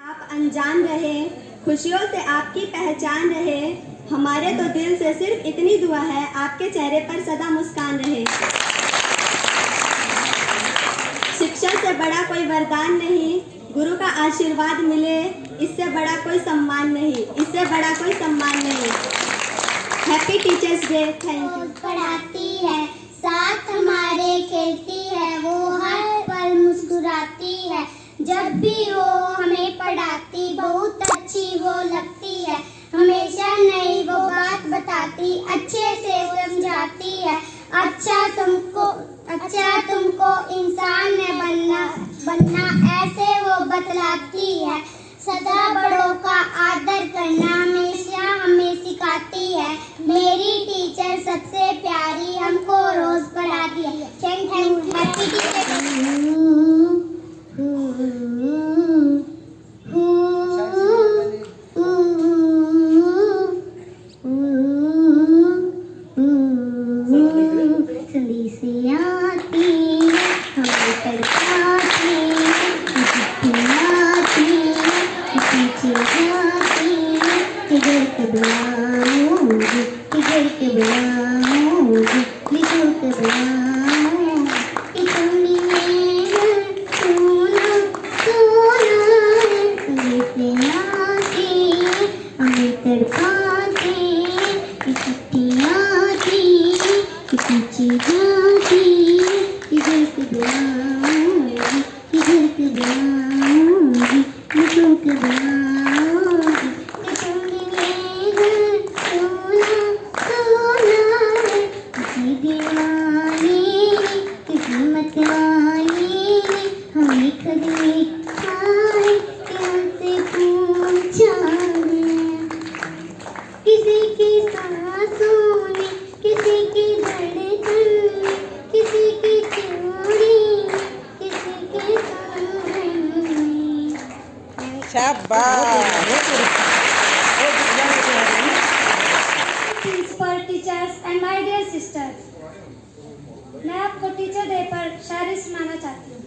आप अनजान रहे, खुशियों से आपकी पहचान रहे। हमारे तो दिल से सिर्फ इतनी दुआ है, आपके चेहरे पर सदा मुस्कान रहे। शिक्षा से बड़ा कोई वरदान नहीं, गुरु का आशीर्वाद मिले, इससे बड़ा कोई सम्मान नहीं, इससे बड़ा कोई सम्मान नहीं। Happy teachers day. Thank you. पढ़ाती है, साथ हमारे खेलती है, वो हर पल मुस्कुराती है। जब भी वो हमें पढ़ाती, बहुत अच्छी वो लगती है। हमेशा नई वो बात बताती, अच्छे से समझाती है। अच्छा तुमको इंसान में बनना ऐसे वो बतलाती है। सदा बड़ों का आदर करना हमेशा हमें सिखाती है। मेरी टीचर सबसे प्यारी, हमको रोज पढ़ाती है। Thank you. Happy teacher day. Principal, teachers and my dear sisters, मैं आपको टीचर डे पर शायरी सुनाना चाहती हूँ।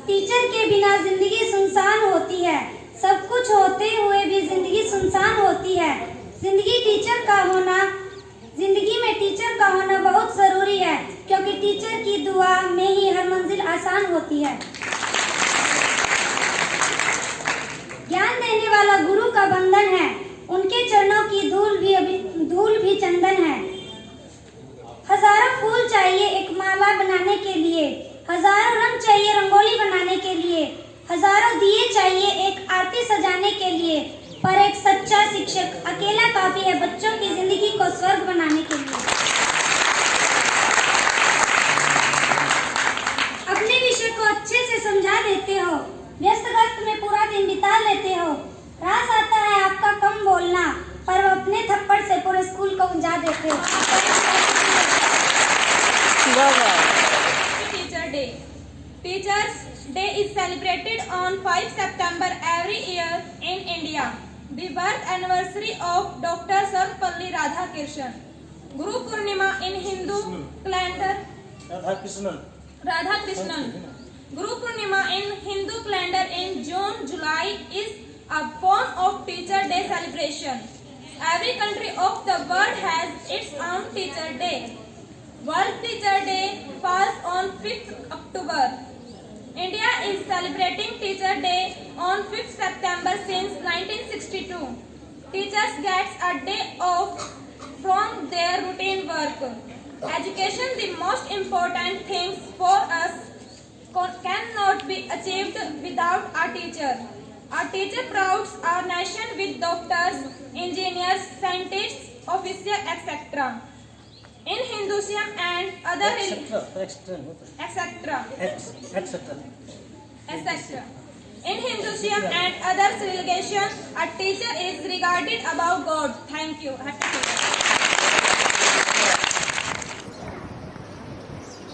टीचर के बिना जिंदगी सुनसान होती है, सब कुछ होते हुए भी जिंदगी सुनसान होती है। जिंदगी में टीचर का होना बहुत जरूरी है, क्योंकि टीचर की दुआ में ही हर मंजिल आसान होती है। ज्ञान देने वाला गुरु का बंधन है, उनके चरणों की धूल भी चंदन है। हजारों फूल चाहिए एक माला बनाने के लिए, हजारों रंग चाहिए रंगोली बनाने के लिए, हजारों दिए चाहिए एक आरती सजाने के लिए, पर एक सच्चा शिक्षक अकेला काफी है बच्चों की जिंदगी को स्वर्ग बनाने के लिए। अपने विषय को अच्छे से समझा देते हो, व्यस्तगस्त में पूरा दिन बिता लेते हो। रास आता है आपका कम बोलना, पर वो अपने थप्पड़ से पूरे स्कूल को उजा देते हो। Teacher Day. Teachers Day is celebrated on 5 September every year in India. The birth anniversary of Dr. Sarvapalli Radhakrishnan. Guru Purnima in Hindu calendar. Radhakrishnan. Guru Purnima in Hindu calendar in June-July is a form of Teacher Day celebration. Every country of the world has its own Teacher Day. World Teacher Day falls on 5th October. India is celebrating Teacher Day on 5th September since 1962. Teachers get a day off from their routine work. Education, the most important things for us, cannot be achieved without a teacher. Our teacher prouds our nation with doctors, engineers, scientists, officers, etc. In Hinduism and other etc. In Hinduism and other religions, a teacher is regarded above God. Thank you.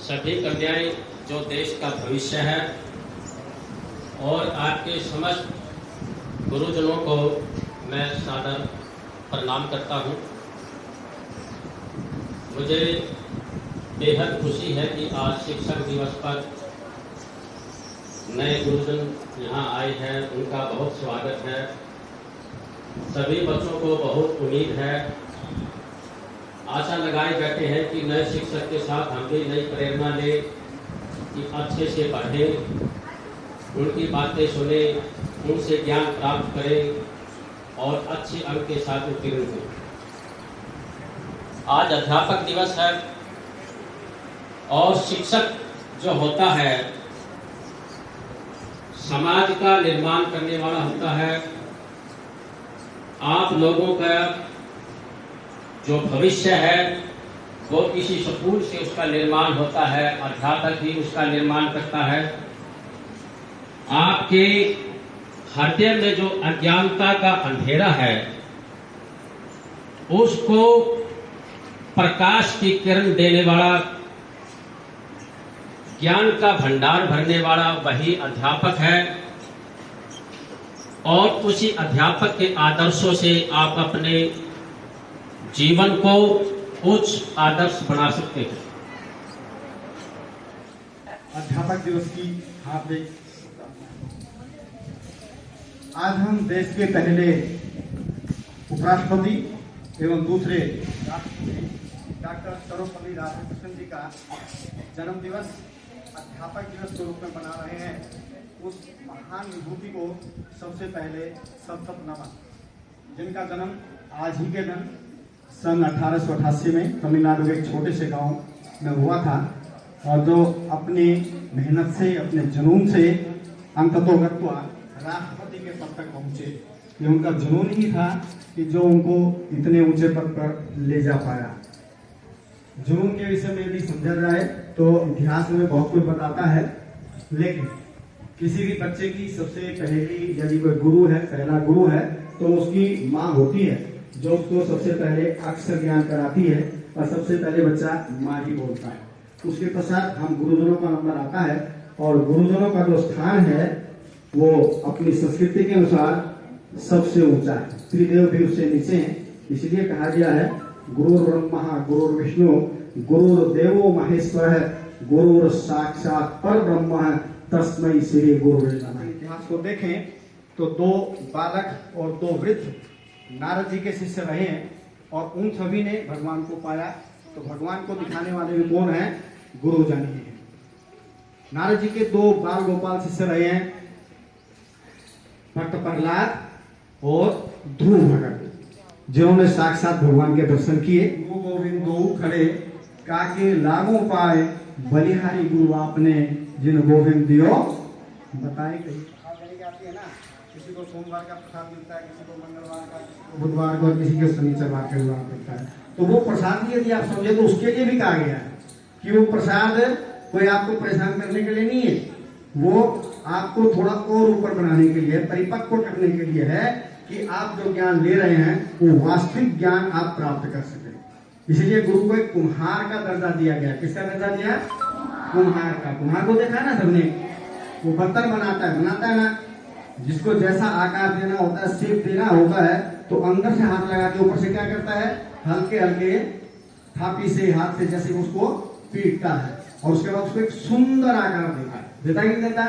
सभी कन्याएं जो देश का भविष्य है और आपके समस्त गुरुजनों को मैं सादर प्रणाम करता हूं। मुझे बेहद खुशी है कि आज शिक्षक दिवस पर नए गुरुजन यहाँ आए हैं, उनका बहुत स्वागत है। सभी बच्चों को बहुत उम्मीद है, आशा लगाए जाते हैं कि नए शिक्षक के साथ हम भी नई प्रेरणा लें कि अच्छे से पढ़ें, उनकी बातें सुने, उनसे ज्ञान प्राप्त करें और अच्छे अंक के साथ उत्तीर्ण हों। आज अध्यापक दिवस है और शिक्षक जो होता है समाज का निर्माण करने वाला होता है। आप लोगों का जो भविष्य है वो किसी स्कूल से उसका निर्माण होता है, अध्यापक ही उसका निर्माण करता है। आपके हृदय में जो अज्ञानता का अंधेरा है उसको प्रकाश की किरण देने वाला, ज्ञान का भंडार भरने वाला वही अध्यापक है। और उसी अध्यापक के आदर्शों से आप अपने जीवन को उच्च आदर्श बना सकते हैं। अध्यापक दिवस की हार्दिक। आज हम देश के पहले उपराष्ट्रपति एवं दूसरे राष्ट्रपति डॉक्टर सर्वपल्ली राधाकृष्णन जी का जन्म दिवस अध्यापक दिवस के रूप में मना रहे हैं। उस महान विभूति को सबसे पहले शत नमन, जिनका जन्म आज ही के दिन सन 1888 में तमिलनाडु के एक छोटे से गांव में हुआ था और जो अपनी मेहनत से, अपने जुनून से अंततोगत्वा राष्ट्रपति के पद तक पहुंचे। ये उनका जुनून ही था कि जो उनको इतने ऊंचे पद पर ले जा पाया। जुनून के विषय में यदि समझा जाए तो इतिहास में बहुत कुछ बताता है, लेकिन किसी भी बच्चे की सबसे पहली यदि कोई गुरु है, पहला गुरु है, तो उसकी माँ होती है जो उसको सबसे पहले अक्षर ज्ञान कराती है और सबसे पहले बच्चा माँ ही बोलता है। उसके पश्चात हम गुरुजनों का नंबर आता है और गुरुजनों का जो स्थान है वो अपनी संस्कृति के अनुसार सबसे ऊंचा है। त्रिदेव भी उससे नीचे हैं, इसलिए कहा गया है गुरुर् ब्रह्मा गुरुर्विष्णु गुरुर्देवो महेश्वर गुरुर साक्षात पर ब्रह्म तस्मै श्री गुरुवे नमः। इतिहास को देखें तो 2 बालक और 2 वृद्ध नारद जी के शिष्य रहे हैं और उन सभी ने भगवान को पाया। तो भगवान को दिखाने वाले भी कौन है? गुरुजन ही है। नारद जी के 2 बाल गोपाल शिष्य रहे हैं, भक्त प्रहलाद और ध्रुव भगत, जिन्होंने साक्षात भगवान के दर्शन किए। गुरु गोविंद दो खड़े काके लागू पाए, बलिहारी गुरु आपने जिन गोविंद दियो बताए। कहीं आती है ना, किसी को सोमवार का प्रसाद मिलता है, किसी को मंगलवार का, किसी को बुधवार को, किसी को शनिचरवार का विवाह करता है। तो वो प्रसाद यदि आप समझे तो उसके लिए भी कहा गया है कि वो प्रसाद कोई आपको परेशान करने के लिए नहीं है, वो आपको थोड़ा और ऊपर बनाने के लिए, परिपक्व करने के लिए है कि आप जो ज्ञान ले रहे हैं वो वास्तविक ज्ञान आप प्राप्त कर सके। इसलिए गुरु को एक कुम्हार का दर्जा दिया गया। किसका दर्जा दिया? कुम्हार का। कुम्हार को देखा है ना सबने, वो बर्तन बनाता है ना, जिसको जैसा आकार देना होता है, शेप देना होता है, तो अंदर से हाथ लगा के ऊपर से क्या करता है, हल्के हल्के थापी से, हाथ से जैसे उसको पीटता है और उसके बाद उसको एक सुंदर आकार देता है। देता ही नहीं देता?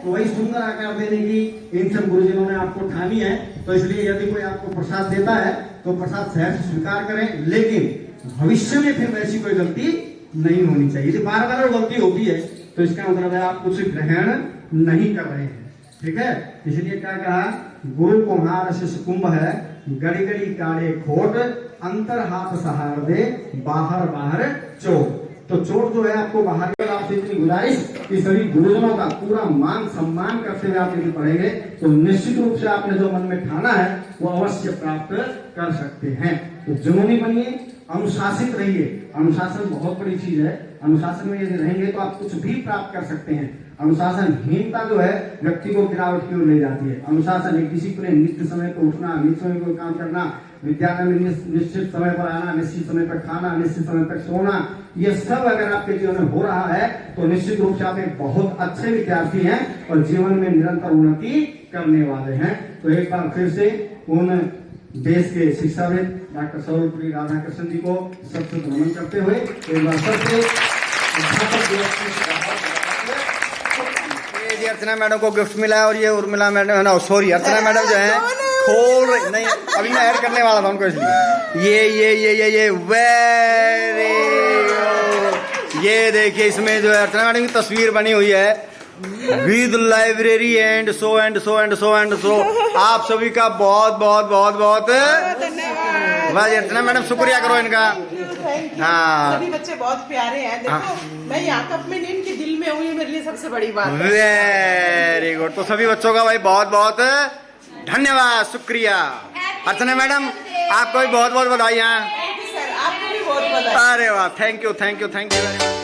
तो वही सुंदर आकार देने की इन सब गुरुजनों ने आपको ठानी है। तो इसलिए यदि कोई आपको प्रसाद देता है तो प्रसाद सहर्ष स्वीकार करें, लेकिन भविष्य में फिर वैसी कोई गलती नहीं होनी चाहिए। यदि बार बार गलती होती है तो इसका मतलब है आप कुछ ग्रहण नहीं कर रहे हैं। ठीक है, इसलिए क्या कहा, गुरु कुम्हार शिष्य कुंभ है, गड़ी गड़ी काले खोट, अंतर हाथ सहार दे, बाहर बाहर चोट। तो चोट जो है आपको बाहर, आपसे इतनी गुजारिश कि सभी गुरुजनों का पूरा मान सम्मान करते हुए आप यदि पढ़ेंगे तो निश्चित रूप से आपने जो मन में ठाना है वो अवश्य प्राप्त कर सकते हैं। तो जुनूनी बनिए, अनुशासित रहिए। अनुशासन बहुत बड़ी चीज है। अनुशासन में यदि रहेंगे तो आप कुछ भी प्राप्त कर सकते हैं। अनुशासनहीनता जो है व्यक्ति को गिरावट की ओर ले जाती है। अनुशासन एक डिसिप्लिन, नित्य समय पर उठना, नित्य समय पर काम करना, विद्यालय में निश्चित समय पर आना, निश्चित समय पर खाना, निश्चित समय पर सोना, ये सब अगर आपके जीवन में हो रहा है तो निश्चित रूप से आप एक बहुत अच्छे विद्यार्थी हैं और जीवन में निरंतर उन्नति करने वाले हैं। तो एक बार फिर से उन देश के शिक्षाविद डॉक्टर सर्वपल्ली राधाकृष्णन जी को सबसे नमन करते हुए एक बार सबसे अर्चना मैडम को गिफ्ट मिला है और ये उर्मिला मैडम, ना सॉरी अर्चना मैडम जो है खोल रही नहीं, अभी मैं ऐड करने वाला था उनको इसलिए। ये वेरी गुड। ये देखिए इसमें जो है अर्चना मैडम की तस्वीर बनी हुई है with library and so and so and so and so. आप सभी का बहुत बहुत बहुत बहुत धन्यवाद। अर्चना मैडम शुक्रिया करो इनका। हाँ सभी बच्चे बहुत प्यारे हैं। देखो मैं यहाँ कप में नहीं इनके दिल में हूँ, ये मेरे लिए सबसे बड़ी बात है। Very good. तो सभी बच्चों का भाई बहुत बहुत धन्यवाद, शुक्रिया। अर्चना मैडम आपको भी बहुत बहुत बधाई। सर आपको भी बहुत बधाई। अरे वाह, थैंक यू वेरी मच।